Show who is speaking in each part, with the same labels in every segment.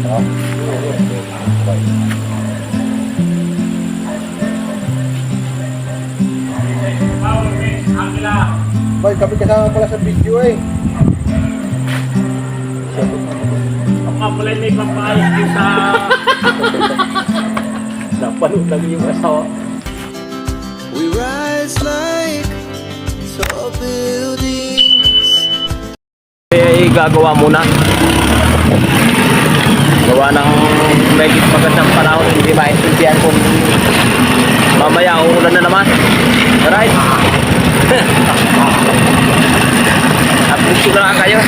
Speaker 1: Boy, kami kasama pala sa video eh.
Speaker 2: Ang kapalay may papayag din sa... Napanood lang yung asawa.
Speaker 3: We rise like tall buildings.
Speaker 2: Gagawa muna. Gawa ng medyo magandang panahon, hindi maintindihan kung mamaya uulan na naman. Alright? Update ko lang kayo.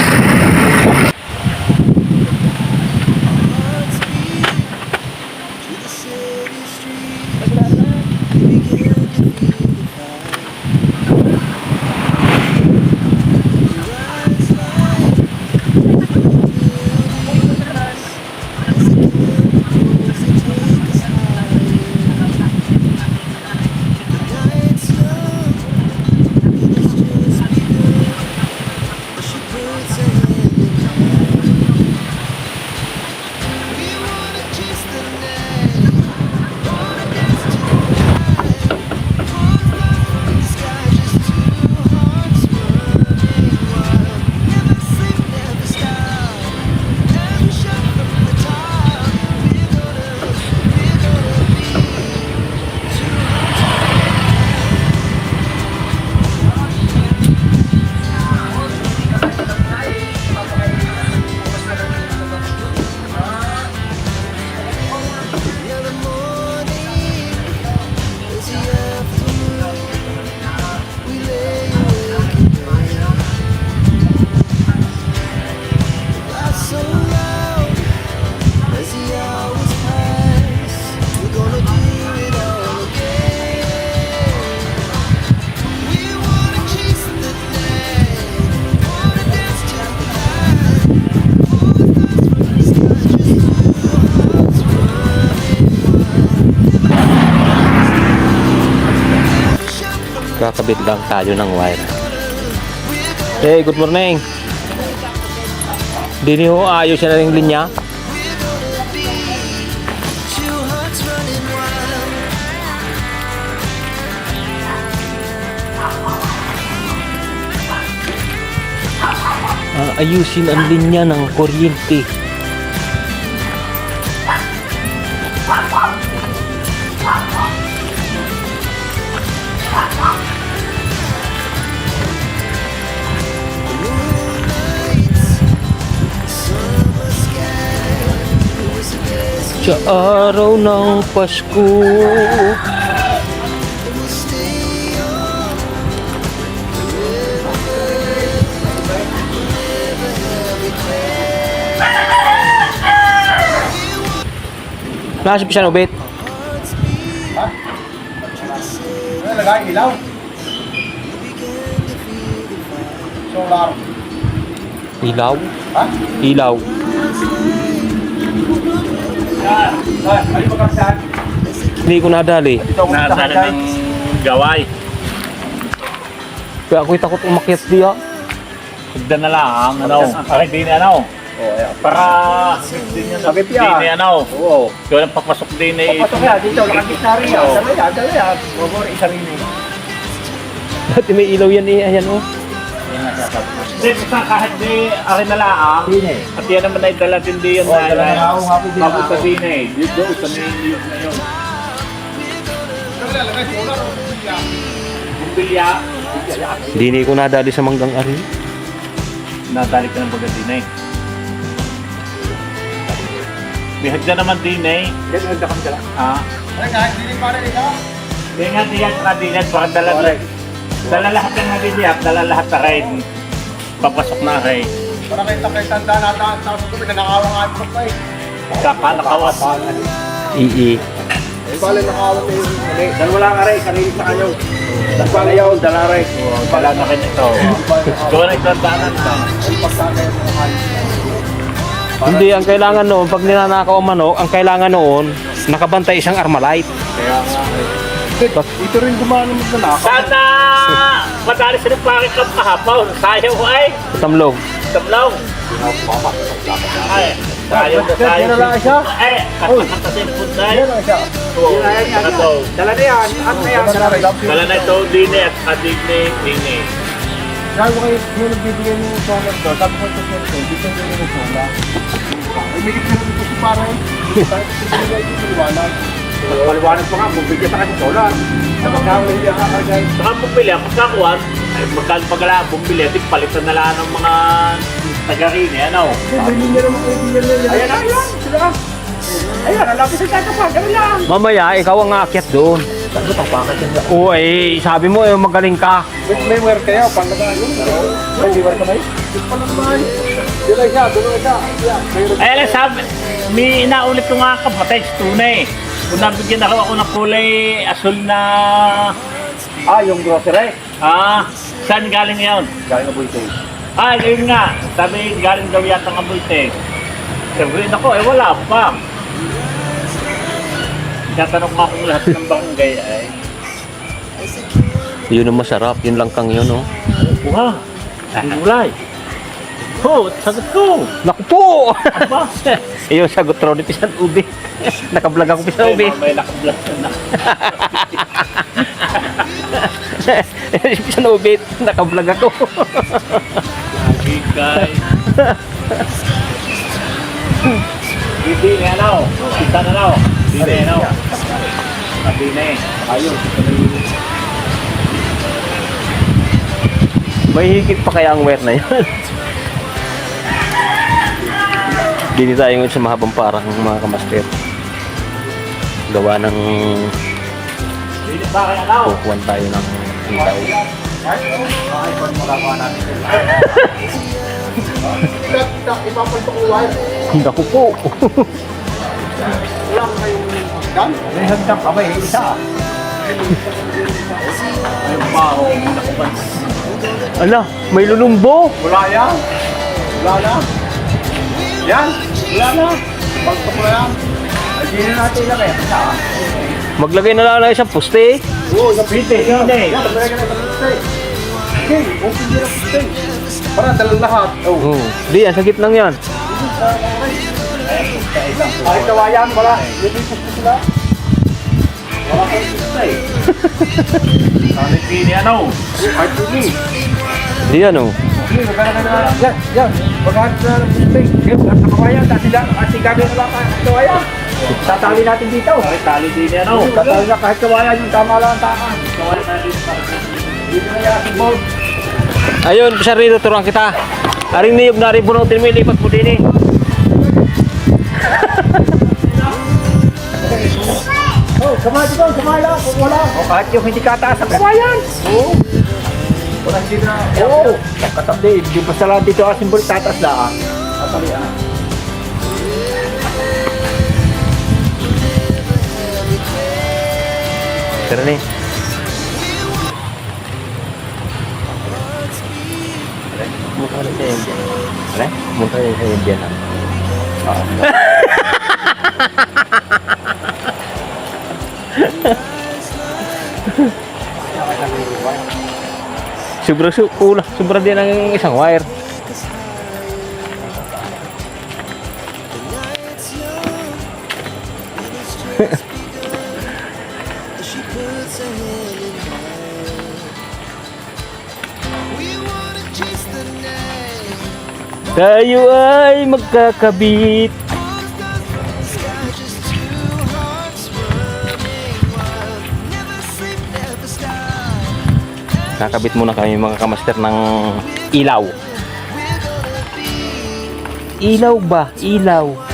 Speaker 2: Kakabit lang tayo ng wire. Hey, good morning. Di niyo ayos na rin linya. Ayusin ang linya ng kuryente. Sa araw ng Pasko, nasip siya ubit.
Speaker 1: Lagay ilaw. Solar.
Speaker 2: Ilaw?
Speaker 1: Ha?
Speaker 2: Ilaw. Hindi ko nadali.
Speaker 4: Nadali ng gaway.
Speaker 2: Kaya ako'y takot umakyat diya.
Speaker 4: Higdan na lang, ano? Akin din ano? Para din yan.
Speaker 1: Sabi piya.
Speaker 4: Din ano?
Speaker 1: Oo.
Speaker 4: Kaya nang papasok din eh.
Speaker 1: Papasok yan, dito, nakagitna rin yan. Dala yan. Mabori, isa rin eh.
Speaker 2: Dati may ilaw yan eh. Ayan oh.
Speaker 4: Hindi, basta kahit di akin na lang.
Speaker 1: Hindi.
Speaker 4: At yan naman ay dala din di yun.
Speaker 1: Dala na ako, happy din
Speaker 4: Papunta
Speaker 1: ako.
Speaker 4: din eh. Dito, sa niliyos na yun. Bumbilya.
Speaker 2: Hindi ko nadali sa manggang ari.
Speaker 4: Nadali ka ng baga din eh. May hagdan naman din eh.
Speaker 1: Ganyan, nagdakam ka lang.
Speaker 4: Ha?
Speaker 1: Ay, kahit hindi pa rin ikaw.
Speaker 4: Hindi nga diyan ka din baka dala lahat ng nabibiyap, dala lahat na rin. Papasok na rin.
Speaker 1: Para kayo tanda natin, tapos kami nanakawa nga ito pa eh.
Speaker 4: Kakalakawas.
Speaker 2: Ii.
Speaker 1: Eh, bala nakawa na yung mali. Dalawa lang aray, kanili sa kanyo. Dalawa yun, dala aray.
Speaker 4: Wala na rin ito. Gawa na itandaanan ka.
Speaker 1: Ang pagkakaya ng halis.
Speaker 2: Hindi, ang kailangan noon, pag ninanakaw ang manok, ang kailangan noon, nakabantay isang Armalite.
Speaker 4: Kaya nga.
Speaker 1: Ito rin gumano magnanakaw.
Speaker 4: Sana madali sa nagpakit ng kahapon. Sayang ko ay.
Speaker 2: Tamlog.
Speaker 4: Tamlaw. Ay. Tayo na tayo.
Speaker 1: Yan na lang siya.
Speaker 4: Eh, kakakata sa input na
Speaker 1: Yan na siya.
Speaker 4: Oo,
Speaker 1: Yan na yan.
Speaker 4: ito.
Speaker 1: Dala na yan. Ano na yan?
Speaker 4: Dala na ito, dine at adine, dine.
Speaker 1: Sabi ko kayo, yung nagbibigay ng solar to, sabi ko sa sir ko, hindi ko nila ng solar. Umigit na rin ito si Paray. Maliwanag pa nga, bumigyan sa kanya solar. Sa magkakaroon hindi ang kakargay.
Speaker 4: Saka bumili, ang pagkakuhan, ay magkano pagkala bumili, at palitan na lang ng mga taga-rini, ano?
Speaker 1: Ayan na, ayan, sila. Ayan, alapit sa tatapa, gano'n lang.
Speaker 2: Mamaya, ikaw ang aakyat doon.
Speaker 1: Sabi ko, bakit yan?
Speaker 2: Oo, eh, sabi mo, magaling ka.
Speaker 1: May wear kayo, pang nagaan yun. May wear ka ba yun? Yung palang mahal. Doon siya, doon siya.
Speaker 4: Ay, alam, sabi, may inaulit ko nga kapatid, tunay. Kung nabigyan na raw ako ng kulay asul na,
Speaker 1: Yung grocery.
Speaker 4: saan galing yun?
Speaker 1: Galing na buhay
Speaker 4: Yun nga, sabi galing daw yata ng Abulte. Sabi ako, wala pa. Tatanong ko kung lahat ng barangay ay,
Speaker 2: Yun ang masarap, yun lang kang yun, oh.
Speaker 4: buha, gulay. Sagot ko.
Speaker 2: Naku po!
Speaker 4: Aba,
Speaker 2: Yung sagot raw ni Pisan Ubi. Nakablog ako Pisan Ubi.
Speaker 4: may nakablas na.
Speaker 2: Pisan Ubi, nakablog ako.
Speaker 4: Bigay. Hindi nga ano, kita na ano. Hindi na ano. Sabi na eh.
Speaker 1: Ayun.
Speaker 2: May higit pa kaya ang wear na yun. Dito tayo ngayon sa mahabang parang mga kamaster. Gawa ng
Speaker 4: Hindi ba kaya ano?
Speaker 2: kukuhan tayo ng hitaw. Naku po!
Speaker 1: May hagdan pa ba eh, isa.
Speaker 4: Ayun pa, nakupan.
Speaker 2: Ala, may lulumbo!
Speaker 1: Wala yan. Wala na. Yan. Wala na. Pagpag mo na yan. Ay, di na natin lang eh. Isa.
Speaker 2: Maglagay na lang isang puste.
Speaker 1: Oo, yung pite.
Speaker 4: Yan eh.
Speaker 1: Yan, maglagay ka na ng pite. Okay, open din ang pite. Para dalang lahat. Oh.
Speaker 2: Di yan, sa gitnang yan.
Speaker 1: Kahit kawayan, wala. Yung pite sila. Wala kang pite eh.
Speaker 4: Sabi pili ano?
Speaker 1: Kahit pili.
Speaker 2: Di yan, oh.
Speaker 1: Yan, yan. Maghanap na ng pite. Yan, sa kawayan. Dati lang, kasi gagawin na lang kahit kawayan. Tatali natin dito.
Speaker 4: Ay, tali din ano?
Speaker 1: Tatali na kahit kawayan yung tama lang ang tama.
Speaker 4: Kawala na din para sa
Speaker 1: Dito na yan, board.
Speaker 2: Ayun, sa rito, turuan kita. Aring niyog na rin punutin mo, ilipat mo din eh.
Speaker 1: Oh, kamay dito, kamay lang. Kung wala. O kahit yung hindi kataas ang kawayan. Oo. Wala hindi na. Oo. Katabi, di basta lang dito ang simbol tataas na. Katabi ah.
Speaker 2: Tara na eh. Mukha na siya yung dyan. Ano? Mukha na siya yung dyan. Sobra din ang isang wire.
Speaker 3: She puts her hand in mine. We wanna chase the night.
Speaker 2: Tayo ay magkakabit.
Speaker 3: Sky just two hearts running wild. Never sleep, never stop.
Speaker 2: Nakabit muna kami mga kamaster ng ilaw. Ilaw ba? Ilaw.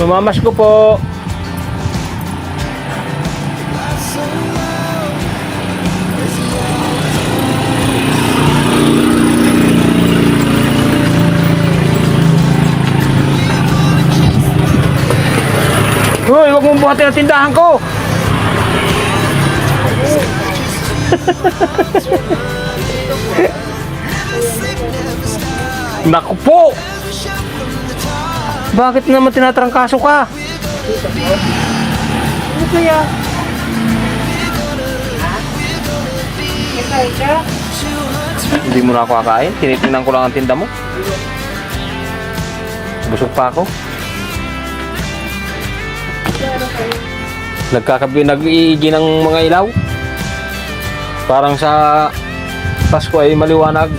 Speaker 2: Mamamas ko po. Hoy, wag mong buhatin ang tindahan ko. Naku po! Bakit naman tinatrangkaso ka?
Speaker 1: Ano kaya?
Speaker 2: Hindi mo na ako kakain? Tinitingnan ko lang ang tinda mo. Busog pa ako. Nag-iigi ng mga ilaw. Parang sa Pasko ay maliwanag.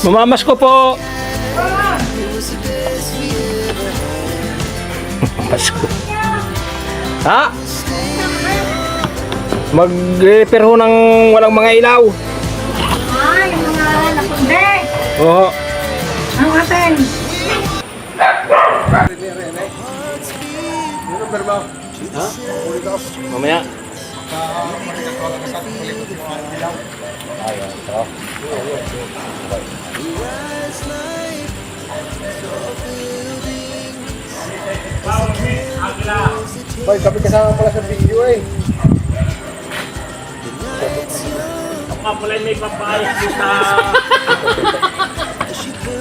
Speaker 2: Mamamas ko po. Pasko. Ha? Mag-repair ho ng walang mga ilaw.
Speaker 5: Ay, mga napunde.
Speaker 2: Oo.
Speaker 5: Ang atin.
Speaker 2: Mamaya.
Speaker 1: Boy, kami kasama pala sa video eh.
Speaker 4: Ako nga pala may papayos din sa...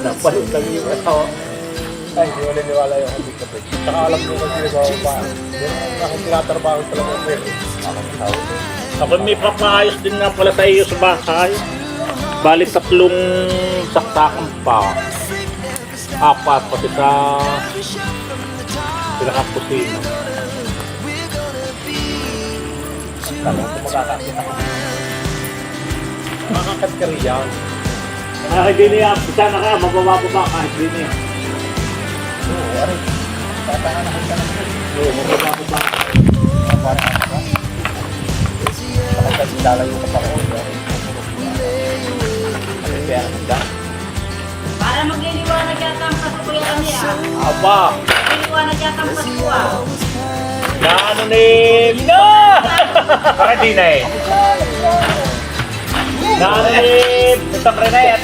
Speaker 1: Napalit lang yung asawa. Ay, hindi wala niwala yung hindi ka. Saka alam mo kung ginagawa ko pa. Yung akong tinatrabaho talaga ng pwede.
Speaker 4: Ako may papayos din nga pala sa iyo sa bahay. Bali 3 saksakan pa. 4 pati sa pinakakusina.
Speaker 1: Makakat ka rin yan.
Speaker 4: Kahit din niya, isa na kaya, mababa kahit din niya.
Speaker 5: Para magliliwanag yata ang Pasko yung kami
Speaker 4: Aba,
Speaker 5: Magliliwanag yata ang Pasko
Speaker 4: na ano ni... No! Bakit di na eh? Na ano ni... Putang Renay at...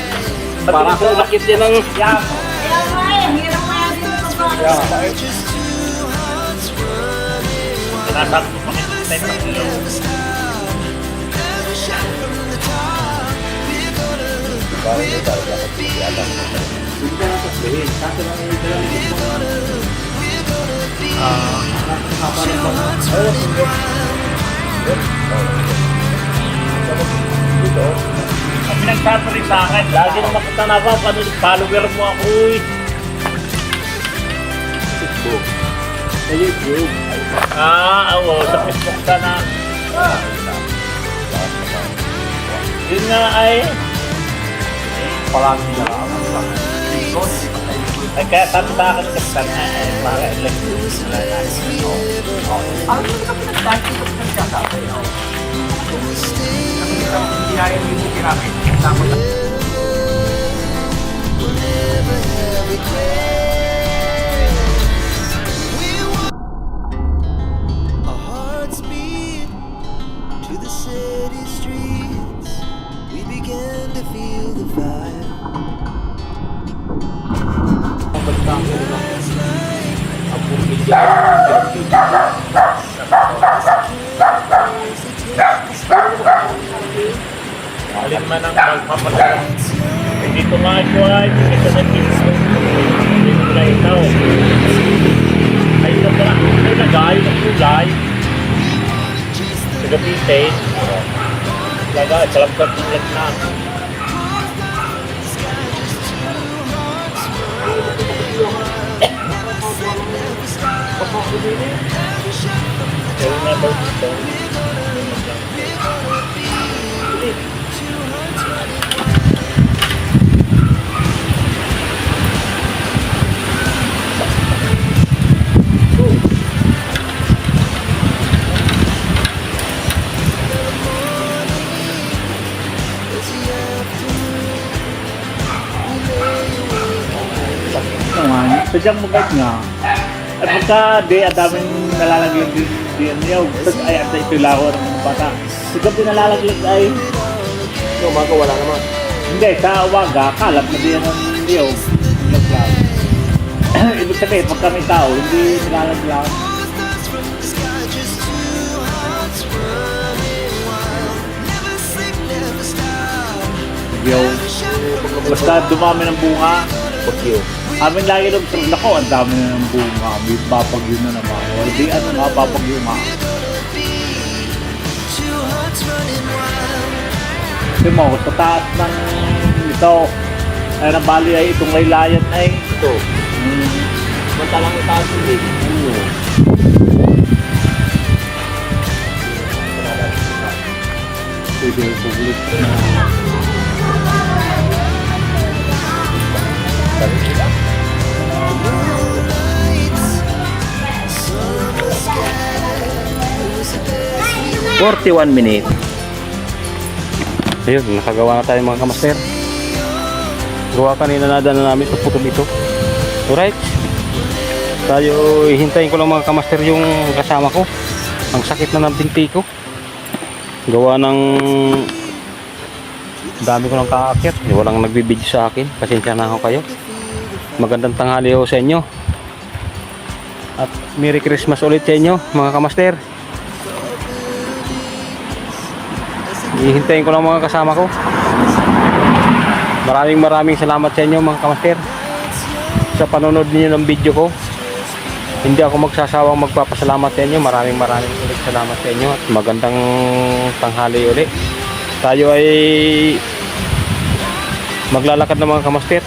Speaker 2: Para kung lakit yan ng...
Speaker 4: Yan.
Speaker 5: Kaya nga eh, hirap kaya din ito ba?
Speaker 4: Sinasabi ko pa kita ng kilo. Ang pinagsabi rin sa akin, lagi nang makita na ako, follower mo ako eh.
Speaker 1: Sa YouTube.
Speaker 4: Oo, sa Facebook ka na. Yun nga ay,
Speaker 1: Palagi na lang.
Speaker 4: ay kaya sabi sa akin, kapitan na eh, para electric.
Speaker 1: Ano yung kami nag-dati ko sa nagkakape? Hindi ayaw yung kinakit. Tapos
Speaker 3: Our hearts beat to the city streets. We began to feel the fire.
Speaker 4: Alin man ang magpapadala. Eh, dito nga ito ay, dito sa dito. Dito na ito. Ay, ito pala. Ay, lagay, nagkulay. Sa gabitin. Lagay, salapkat ulit na. Pero never dito. Sadyang magad nga. At pagka di, at daming nalalagay din niya. Ay, at ito yung laro ng mga bata. Sigap din nalalagay ay,
Speaker 1: yung umaga wala naman.
Speaker 4: hindi, sa uwaga, kalat na din ang niyog. Ibig sabihin, pag kami tao, hindi nilalagay. bagyo. Basta dumami ng bunga.
Speaker 2: Bagyo.
Speaker 4: Amin lagi nung nako, ang dami na ng bunga. May babagyo na naman. Wala di ano nga, babagyo nga.
Speaker 3: Two hearts running wild.
Speaker 4: Kasi mo, sa taas ng ito, ay nabali ay itong laylayan ay
Speaker 2: Ito. Mantalang itaas hindi.
Speaker 4: pwede public.
Speaker 3: Summer sky. It was the best we
Speaker 2: 41 minutes.
Speaker 6: Ayun, nakagawa na tayo mga kamaster. Gawa kanina na namin sa putol ito. Alright. Tayo, hintayin ko lang mga kamaster yung kasama ko. Ang sakit na ng binti ko. Gawa ng dami ko ng kaakyat. Walang nagbibidyo sa akin. Pasensya na ako kayo. Magandang tanghali ho sa inyo. At Merry Christmas ulit sa inyo mga kamaster. Hihintayin ko lang mga kasama ko. Maraming salamat sa inyo mga kamaster sa panonood niyo ng video ko. Hindi ako magsasawang magpapasalamat sa inyo. Maraming ulit salamat sa inyo at magandang tanghali ulit. Tayo ay maglalakad na mga kamaster.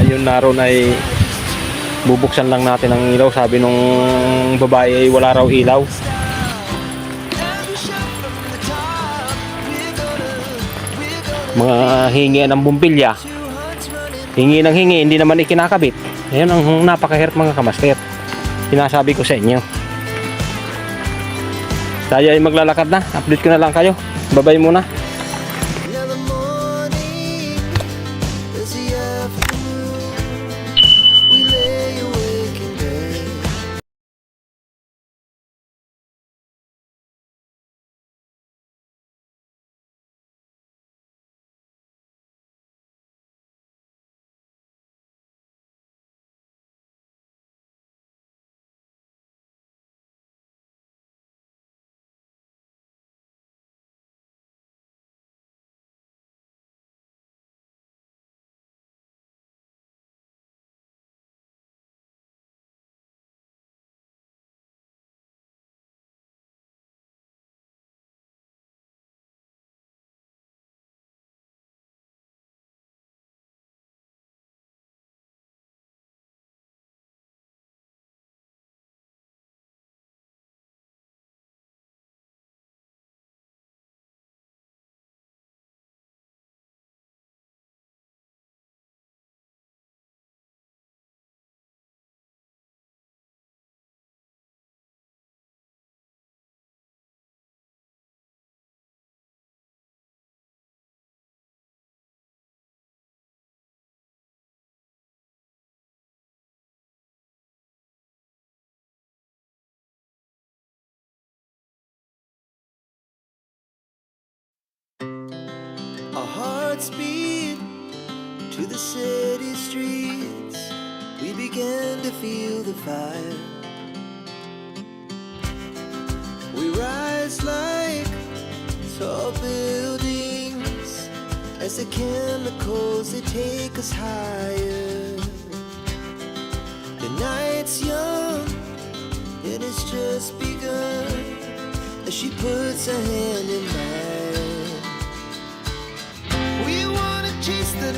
Speaker 6: Yung naroon ay bubuksan lang natin ang ilaw. Sabi nung babae ay wala raw ilaw. Mga hingi ng bumbilya, hingi ng hingi, hindi naman ikinakabit. Ayan ang napakahirap mga kamaster. Sinasabi ko sa inyo. Tayo ay maglalakad na. Update ko na lang kayo. Bye-bye muna.
Speaker 3: Now the morning is the afternoon. We lay awake in bed. Our hearts beat to the city streets. We began to feel the fire. We rise like tall buildings as the chemicals they take us higher. The night's young and it's just begun as she puts her hand in mine. We wanna chase the